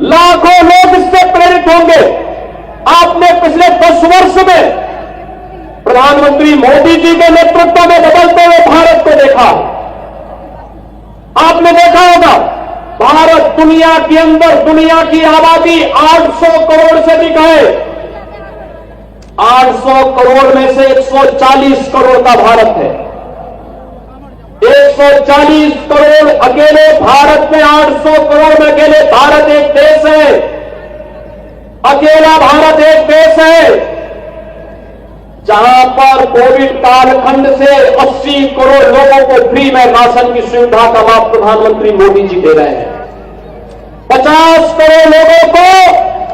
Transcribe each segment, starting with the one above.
लाखों लोग इससे प्रेरित होंगे। आपने पिछले 10 वर्ष में प्रधानमंत्री मोदी जी के नेतृत्व में बदलते हुए भारत को देखा। आपने देखा होगा भारत दुनिया के अंदर, दुनिया की आबादी 800 करोड़ से अधिक है। 800 करोड़ में से 140 करोड़ का भारत है। 140 करोड़ अकेले भारत में, 800 करोड़ में अकेले भारत एक देश है। अकेला भारत एक देश है जहां पर कोविड कालखंड से 80 करोड़ लोगों को फ्री में राशन की सुविधा का लाभ प्रधानमंत्री मोदी जी दे रहे हैं। 50 करोड़ लोगों को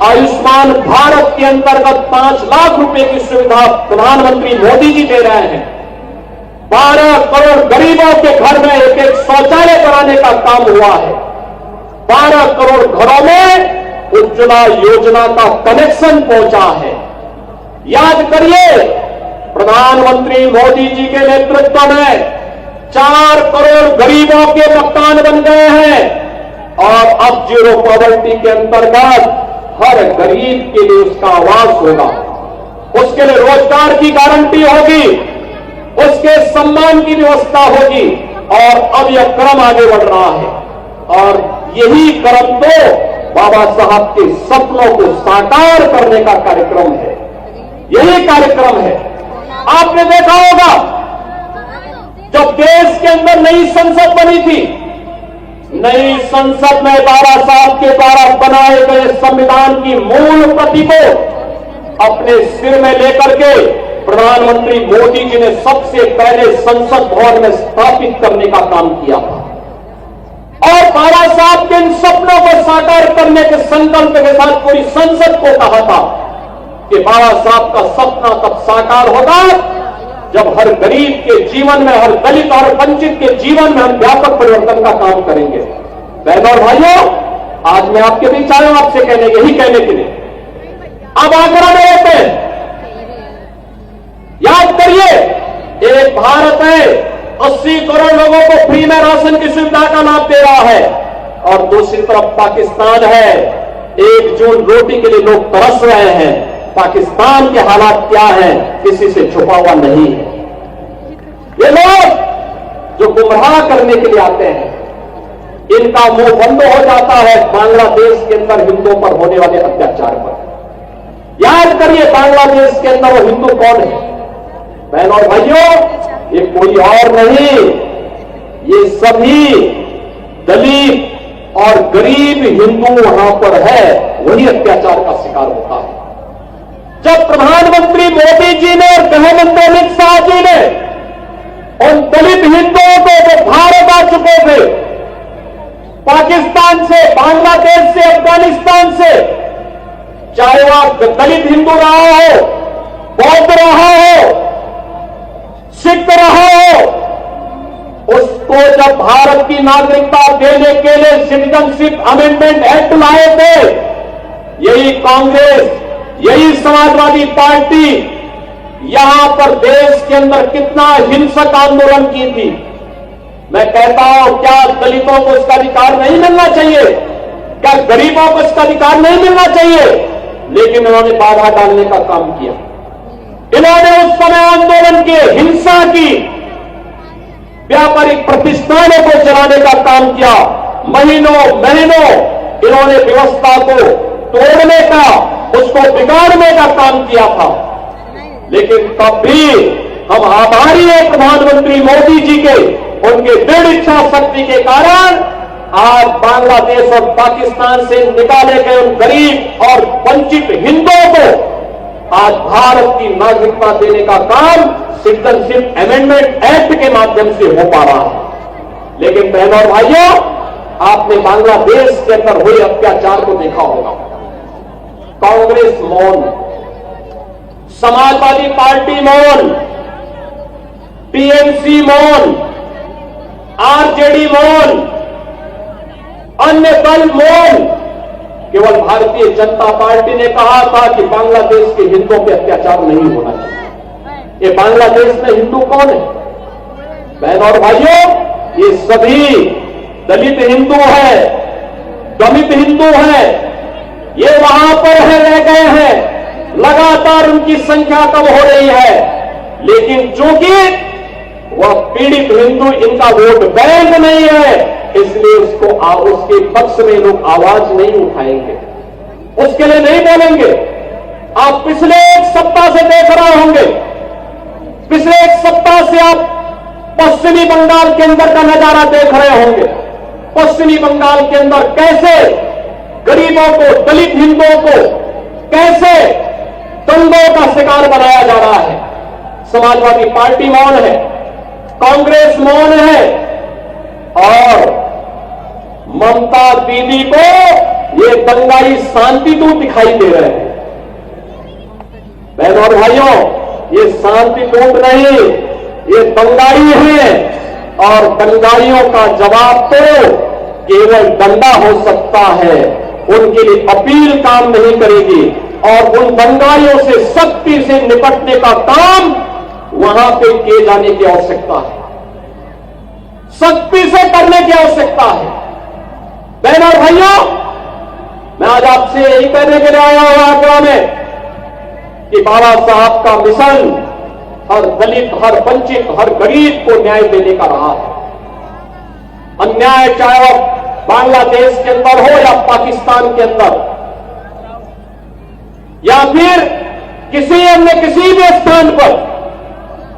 आयुष्मान भारत के अंतर्गत 5 लाख रुपए की सुविधा प्रधानमंत्री मोदी जी दे रहे हैं। 12 करोड़ गरीबों के घर में एक एक शौचालय बनाने का काम हुआ है। 12 करोड़ घरों में उज्ज्वला योजना का कनेक्शन पहुंचा है। याद करिए, प्रधानमंत्री मोदी जी के नेतृत्व में 4 करोड़ गरीबों के मकान बन गए हैं और अब जीरो पॉवर्टी के अंतर्गत हर गरीब के लिए उसका आवास होगा, उसके लिए रोजगार की गारंटी होगी, उसके सम्मान की व्यवस्था होगी। और अब यह क्रम आगे बढ़ रहा है और यही क्रम तो बाबा साहब के सपनों को साकार करने का कार्यक्रम है। यही कार्यक्रम है। आपने देखा होगा जब देश के अंदर नई संसद बनी थी, नई संसद में बाबा साहब के द्वारा बनाए गए संविधान की मूल प्रति को अपने सिर में लेकर के प्रधानमंत्री मोदी जी ने सबसे पहले संसद भवन में स्थापित करने का काम किया था और बाबा साहब के इन सपनों को साकार करने के संकल्प के साथ पूरी संसद को कहा था कि बाबा साहब का सपना तब साकार होगा जब हर गरीब के जीवन में, हर दलित और वंचित के जीवन में हम व्यापक परिवर्तन का काम करेंगे। बहनों और भाइयों, आज मैं आपके बीच आया हूं आपसे यही कहने के लिए। अब आगरा में रहते हैं, याद करिए, एक भारत है 80 करोड़ लोगों को फ्री में राशन की सुविधा का लाभ दे रहा है और दूसरी तरफ पाकिस्तान है। 1 जून रोटी के लिए लोग तरस रहे हैं। पाकिस्तान के हालात क्या हैं किसी से छुपा हुआ नहीं है। ये लोग जो गुमराह करने के लिए आते हैं, इनका मुंह बंद हो जाता है बांग्लादेश के अंदर हिंदुओं पर होने वाले अत्याचार पर। याद करिए, बांग्लादेश के अंदर वो हिंदू कौन है? बहनों और भाइयों, ये कोई और नहीं, ये सभी दलित और गरीब हिंदू वहां पर है, वही अत्याचार का शिकार होता है। जब प्रधानमंत्री मोदी जी ने और गृहमंत्री अमित शाह जी ने उन दलित हिंदुओं को जो भारत आ चुके थे, पाकिस्तान से, बांग्लादेश से, अफगानिस्तान से, चाहे वह दलित हिंदू रहा हो, बौद्ध रहा हो, सिख रहा हो, उसको जब भारत की नागरिकता देने के लिए सिटीजनशिप अमेंडमेंट एक्ट लाए थे, यही कांग्रेस, यही समाजवादी पार्टी यहां पर देश के अंदर कितना हिंसक आंदोलन की थी। मैं कहता हूं, क्या दलितों को इसका अधिकार नहीं मिलना चाहिए? क्या गरीबों को इसका अधिकार नहीं मिलना चाहिए? लेकिन इन्होंने बाधा डालने का काम किया। इन्होंने उस समय आंदोलन की, हिंसा की, व्यापारिक प्रतिष्ठानों को चलाने का काम किया। महीनों इन्होंने व्यवस्था को तोड़ने का, उसको बिगाड़ने का काम किया था। लेकिन तब भी हम आभारी हैं प्रधानमंत्री मोदी जी के, उनके दृढ़ इच्छा शक्ति के कारण आज बांग्लादेश और पाकिस्तान से निकाले गए उन गरीब और वंचित हिंदुओं को आज भारत की नागरिकता देने का काम सिटीजनशिप अमेंडमेंट एक्ट के माध्यम से हो पा रहा है। लेकिन बहनों और भाइयों, आपने बांग्लादेश के अंदर हुए अत्याचार को देखा होगा। कांग्रेस मौन, समाजवादी पार्टी मौन, टीएमसी मौन, आरजेडी मौन, अन्य दल मौन। केवल भारतीय जनता पार्टी ने कहा था कि बांग्लादेश के हिंदुओं पे अत्याचार नहीं होना चाहिए। ये बांग्लादेश में हिंदू कौन है? बहनों और भाइयों, ये सभी दलित हिंदू है, दलित हिंदू है, ये वहां पर रह गए हैं, लगातार उनकी संख्या कम हो रही है, लेकिन चूंकि वह पीड़ित हिंदू इनका वोट बैंक नहीं है, इसलिए उसके पक्ष में लोग आवाज नहीं उठाएंगे, उसके लिए नहीं बोलेंगे। आप पिछले एक सप्ताह से देख रहे होंगे, पिछले एक सप्ताह से आप पश्चिमी बंगाल के अंदर का नजारा देख रहे होंगे। पश्चिमी बंगाल के अंदर कैसे गरीबों को, दलित हिंदुओं को कैसे दंगों का शिकार बनाया जा रहा है। समाजवादी पार्टी मौन है, कांग्रेस मौन है, और ममता दीदी को ये दंगाई शांतिदूत दिखाई दे रहे हैं। बहनों और भाइयों, ये शांतिदूत नहीं, ये दंगाई है, और दंगाइयों का जवाब तो केवल डंडा हो सकता है, उनके लिए अपील काम नहीं करेगी, और उन दंगाइयों से सख्ती से निपटने का काम वहां पे किए जाने की आवश्यकता है, सख्ती से करने की आवश्यकता है। बहनों और भाइयों, मैं आज आपसे यही कहने के लिए आया हूं आगरा में कि बाबा साहब का मिशन हर दलित, हर वंचित, हर गरीब को न्याय देने का रहा है। अन्याय चाहे वह बांग्लादेश के अंदर हो या पाकिस्तान के अंदर, या फिर किसी अन्य किसी भी स्थान पर,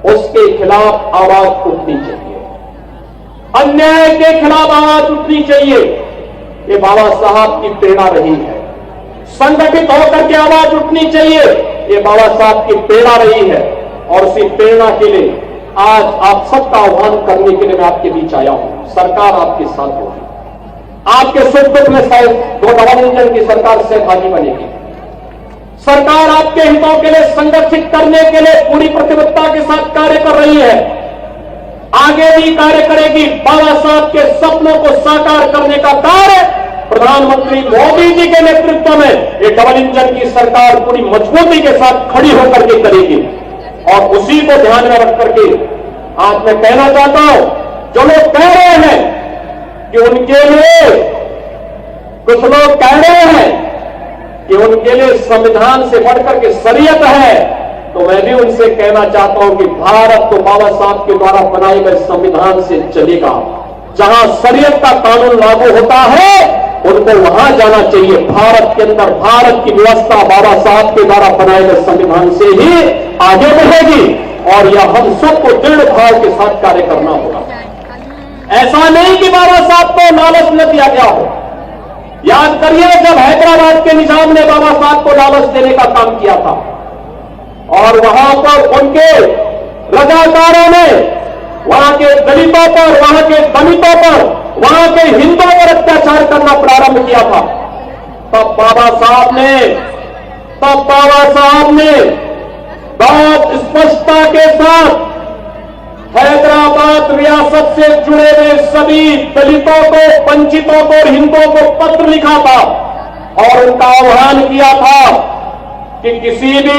उसके खिलाफ आवाज उठनी चाहिए, अन्याय के खिलाफ आवाज उठनी चाहिए। ये बाबा साहब की प्रेरणा रही है। संगठित होकर के आवाज उठनी चाहिए, ये बाबा साहब की प्रेरणा रही है, और उसी प्रेरणा के लिए आज आप सबका आह्वान करने के लिए मैं आपके बीच आया हूं। सरकार आपके साथ होगी, आपके सुख दुख में शायद दो डबल इंजन की सरकार सहभागी बनेगी। सरकार आपके हितों के लिए संगठित करने के लिए पूरी प्रतिबद्धता के साथ कार्य कर रही है, आगे भी कार्य करेगी। बाबा साहब के सपनों को साकार करने का कार्य प्रधानमंत्री मोदी जी के नेतृत्व में ये डबल इंजन की सरकार पूरी मजबूती के साथ खड़ी होकर के करेगी, और उसी को ध्यान में रख करके आज मैं कहना चाहता हूं, जो लोग कह रहे हैं कि उनके लिए, कुछ लोग कह रहे हैं कि उनके लिए संविधान से बढ़कर के शरीयत है, तो मैं भी उनसे कहना चाहता हूं कि भारत तो बाबा साहब के द्वारा बनाए गए संविधान से चलेगा। जहां शरीयत का कानून लागू होता है, उनको वहां जाना चाहिए। भारत के अंदर भारत की व्यवस्था बाबा साहब के द्वारा बनाए गए संविधान से ही आगे बढ़ेगी, और यह हम सबको दृढ़ भाव के साथ कार्य करना होगा। ऐसा नहीं कि बाबा साहब को लालच न दिया गया हो। याद करिए, जब हैदराबाद के निजाम ने बाबा साहब को लालच देने का काम किया था, और वहां पर उनके रजाकारों ने वहां के दलितों पर, वहां के दलितों पर, वहां के हिंदुओं पर अत्याचार करना प्रारंभ किया था, तब बाबा साहब ने बहुत स्पष्टता के साथ हैदराबाद रियासत से जुड़े हुए सभी दलितों को, वंचितों को, हिंदुओं को पत्र लिखा था, और उनका आह्वान किया था कि किसी भी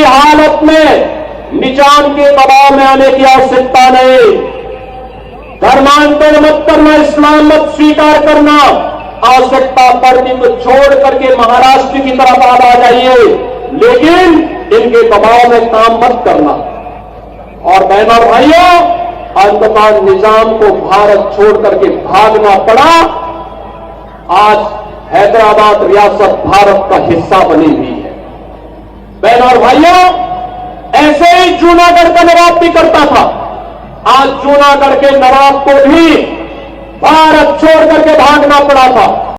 हालत में निजाम के दबाव में आने की आवश्यकता नहीं। धर्मांतरण मत करना, इस्लाम मत स्वीकार करना, आवश्यकता पड़ती तो छोड़ करके महाराष्ट्र की तरफ आ जाइए, लेकिन इनके दबाव में काम मत करना। और बहनों और भाइयों, अंततः निजाम को भारत छोड़ करके भागना पड़ा। आज हैदराबाद रियासत भारत का हिस्सा बनी हुई है। बहनों और भाइयों, ऐसे ही जूनागढ़ का नवाब भी करता था। आज जूनागढ़ के नवाब को भी भारत छोड़ करके भागना पड़ा था।